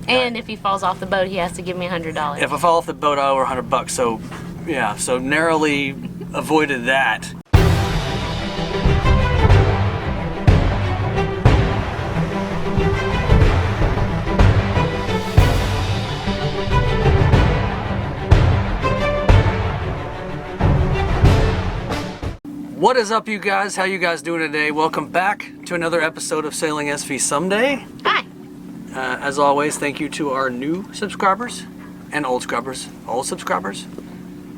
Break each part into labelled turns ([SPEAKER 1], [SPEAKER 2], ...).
[SPEAKER 1] And if he falls off the boat, he has to give me $100.
[SPEAKER 2] If I fall off the boat, I owe her $100. So, yeah, so narrowly avoided that. What is up, you guys? How you guys doing today? Welcome back to another episode of Sailing SV
[SPEAKER 1] Hi.
[SPEAKER 2] As always, thank you to our new subscribers and old subscribers,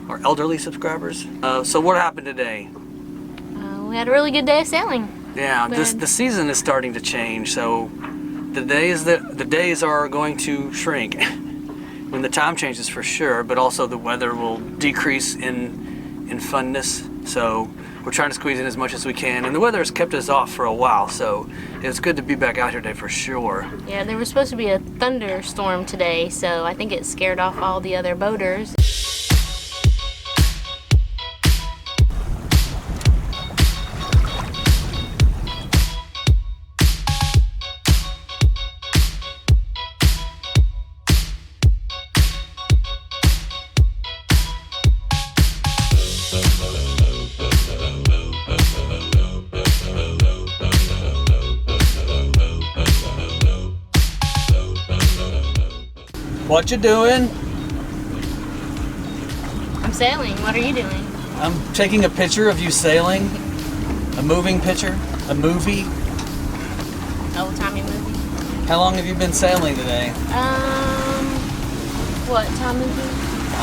[SPEAKER 2] our elderly subscribers. So what happened today?
[SPEAKER 1] We had a really good day of sailing.
[SPEAKER 2] Yeah, the season is starting to change, so the days are going to shrink when the time changes for sure, but also the weather will decrease in funness. So we're trying to squeeze in as much as we can, and the weather has kept us off for a while, so it's good to be back out here today for sure.
[SPEAKER 1] Yeah, there was supposed to be a thunderstorm today, so I think it scared off all the other boaters.
[SPEAKER 2] What you doing?
[SPEAKER 1] I'm sailing. What are you doing?
[SPEAKER 2] I'm taking a picture of you sailing. A moving picture. A movie.
[SPEAKER 1] Old-timey movie.
[SPEAKER 2] How long have you been sailing today?
[SPEAKER 1] What time is it?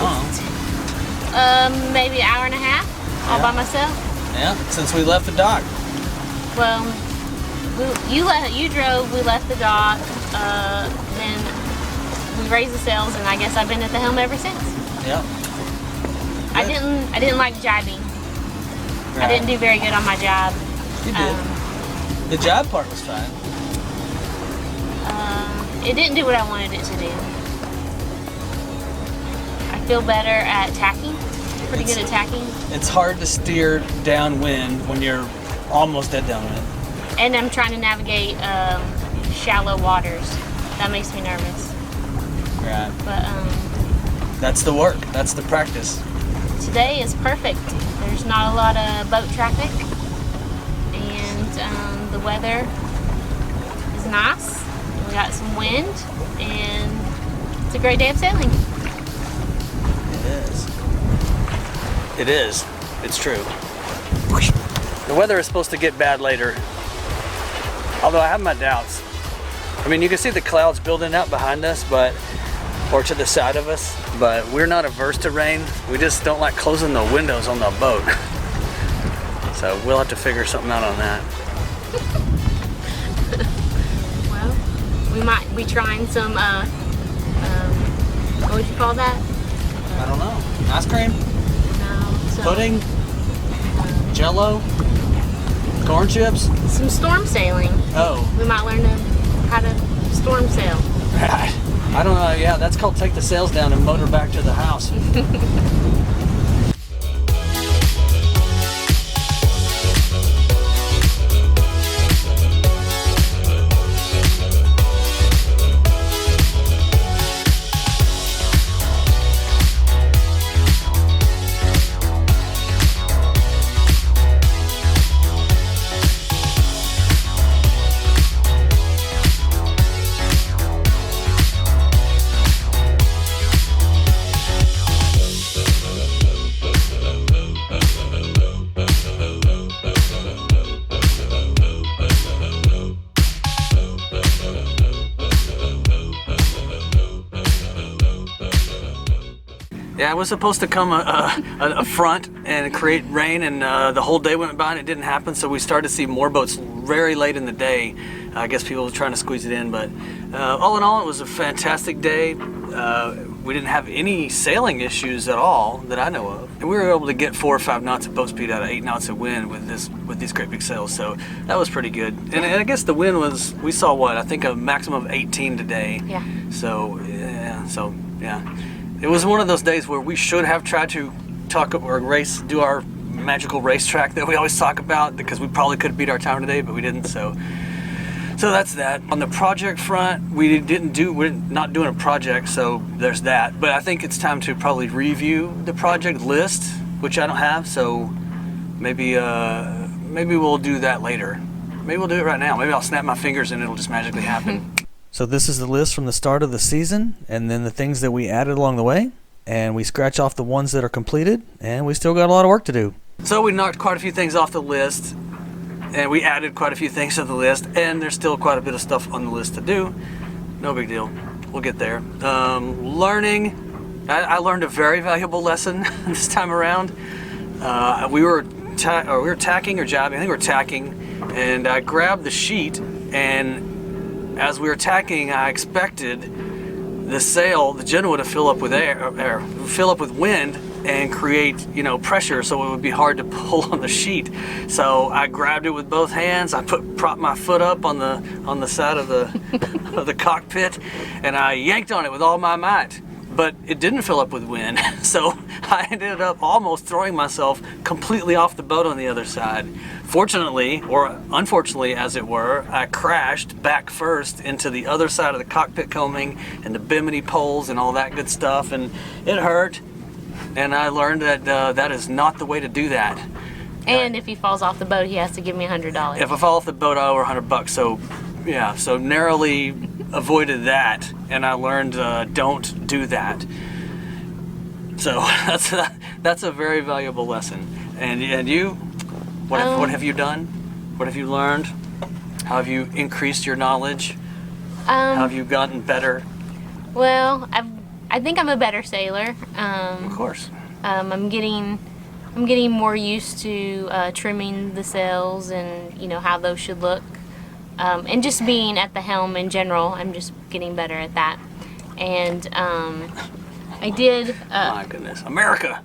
[SPEAKER 2] Oh.
[SPEAKER 1] Maybe an hour and a half, all by myself.
[SPEAKER 2] Yeah, since we left the dock.
[SPEAKER 1] Well, you drove, we left the dock, then we raised the sails, and I guess I've been at the helm ever since.
[SPEAKER 2] Yeah.
[SPEAKER 1] I didn't like jibing.
[SPEAKER 2] Right.
[SPEAKER 1] I didn't do very good on my jibe.
[SPEAKER 2] You did. The jibe part was fine.
[SPEAKER 1] It didn't do what I wanted it to do. I feel better at tacking. Pretty good at tacking.
[SPEAKER 2] It's hard to steer downwind when you're almost dead downwind.
[SPEAKER 1] And I'm trying to navigate shallow waters. That makes me nervous.
[SPEAKER 2] Right.
[SPEAKER 1] But
[SPEAKER 2] that's the work. That's the practice.
[SPEAKER 1] Today is perfect. There's not a lot of boat traffic, and the weather is nice. We got some wind, and it's a great day of sailing.
[SPEAKER 2] It is. It is. It's true. The weather is supposed to get bad later, although I have my doubts. I mean, you can see the clouds building up behind us, or to the side of us, but we're not averse to rain. We just don't like closing the windows on the boat. So we'll have to figure something out on that.
[SPEAKER 1] Well, we might be trying some, what would you call that?
[SPEAKER 2] I don't know. Ice cream?
[SPEAKER 1] No.
[SPEAKER 2] Pudding? Jello? Corn chips?
[SPEAKER 1] Some storm sailing.
[SPEAKER 2] Oh.
[SPEAKER 1] We might learn how to storm sail.
[SPEAKER 2] Right. I don't know. Yeah, that's called take the sails down and motor back to the house. Yeah, it was supposed to come a front and create rain, and the whole day went by and it didn't happen, so we started to see more boats very late in the day. I guess people were trying to squeeze it in, but all in all, it was a fantastic day. We didn't have any sailing issues at all that I know of. And we were able to get 4 or 5 knots of boat speed out of 8 knots of wind with these great big sails, so that was pretty good. And I guess the wind was, we saw what, I think a maximum of 18 today.
[SPEAKER 1] Yeah.
[SPEAKER 2] So yeah. It was one of those days where we should have tried to do our magical racetrack that we always talk about, because we probably could have beat our time today, but we didn't. So So that's that. On the project front, we're not doing a project, so there's that. But I think it's time to probably review the project list, which I don't have. So maybe we'll do that later. Maybe we'll do it right now. Maybe I'll snap my fingers and it'll just magically happen. So this is the list from the start of the season, and then the things that we added along the way, and we scratch off the ones that are completed, and we still got a lot of work to do. So we knocked quite a few things off the list, and we added quite a few things to the list, and there's still quite a bit of stuff on the list to do. No big deal. We'll get there. Learning. I learned a very valuable lesson this time around. We were tacking or jabbing. I think we were tacking, and I grabbed the sheet, and as we were tacking, I expected the sail, the genoa, to fill up with fill up with wind and create, pressure, so it would be hard to pull on the sheet. So I grabbed it with both hands. I propped my foot up on the side of the of the cockpit, and I yanked on it with all my might. But it didn't fill up with wind, so I ended up almost throwing myself completely off the boat on the other side. Fortunately, or unfortunately as it were, I crashed back first into the other side of the cockpit combing and the bimini poles and all that good stuff, and it hurt. And I learned that that is not the way to do that.
[SPEAKER 1] And if he falls off the boat, he has to give me $100.
[SPEAKER 2] If I fall off the boat, I owe her $100. So, yeah, so narrowly avoided that, and I learned don't do that. So that's a very valuable lesson. And you, what have you done? What have you learned? How have you increased your knowledge? How have you gotten better?
[SPEAKER 1] Well, I think I'm a better sailor.
[SPEAKER 2] Of course.
[SPEAKER 1] I'm getting more used to trimming the sails and how those should look, and just being at the helm in general. I'm just getting better at that. And I did.
[SPEAKER 2] My goodness, America.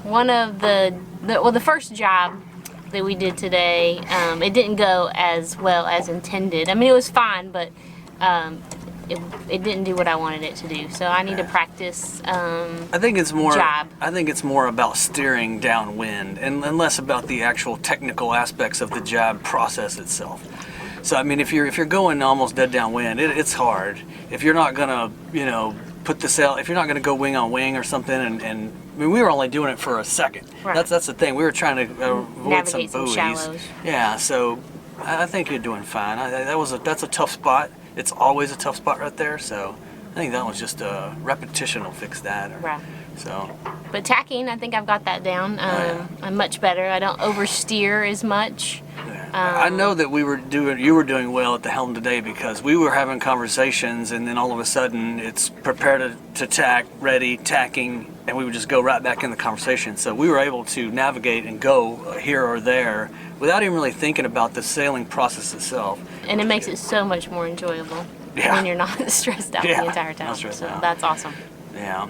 [SPEAKER 1] One of the first job that we did today, it didn't go as well as intended. I mean, it was fine, but it didn't do what I wanted it to do. So I need to practice.
[SPEAKER 2] I think it's more about steering downwind and less about the actual technical aspects of the job process itself. So I mean, if you're going almost dead downwind, it's hard. If you're not gonna put the sail, if you're not gonna go wing on wing or something, and I mean, we were only doing it for a second.
[SPEAKER 1] Right.
[SPEAKER 2] That's the thing. We were trying to avoid
[SPEAKER 1] navigate
[SPEAKER 2] some buoys.
[SPEAKER 1] shallows.
[SPEAKER 2] Yeah. So I think you're doing fine. That's a tough spot. It's always a tough spot right there. So I think that was just a repetition will fix that.
[SPEAKER 1] Right.
[SPEAKER 2] So.
[SPEAKER 1] But tacking, I think I've got that down. I'm much better. I don't oversteer as much.
[SPEAKER 2] I know that you were doing well at the helm today, because we were having conversations, and then all of a sudden it's prepare to tack, ready, tacking, and we would just go right back in the conversation. So we were able to navigate and go here or there without even really thinking about the sailing process itself.
[SPEAKER 1] And it makes it so much more enjoyable when you're not stressed out the entire time. So that's awesome.
[SPEAKER 2] Yeah.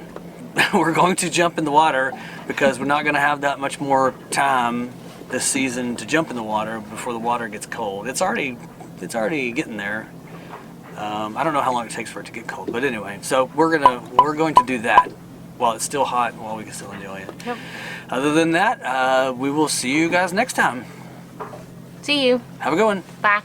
[SPEAKER 2] We're going to jump in the water because we're not going to have that much more time this season to jump in the water before the water gets cold. It's already getting there. I don't know how long it takes for it to get cold, but anyway, so we're going to do that while it's still hot, while we can still enjoy it.
[SPEAKER 1] Yep.
[SPEAKER 2] Other than that, we will see you guys next time.
[SPEAKER 1] See you.
[SPEAKER 2] Have a good one.
[SPEAKER 1] Bye.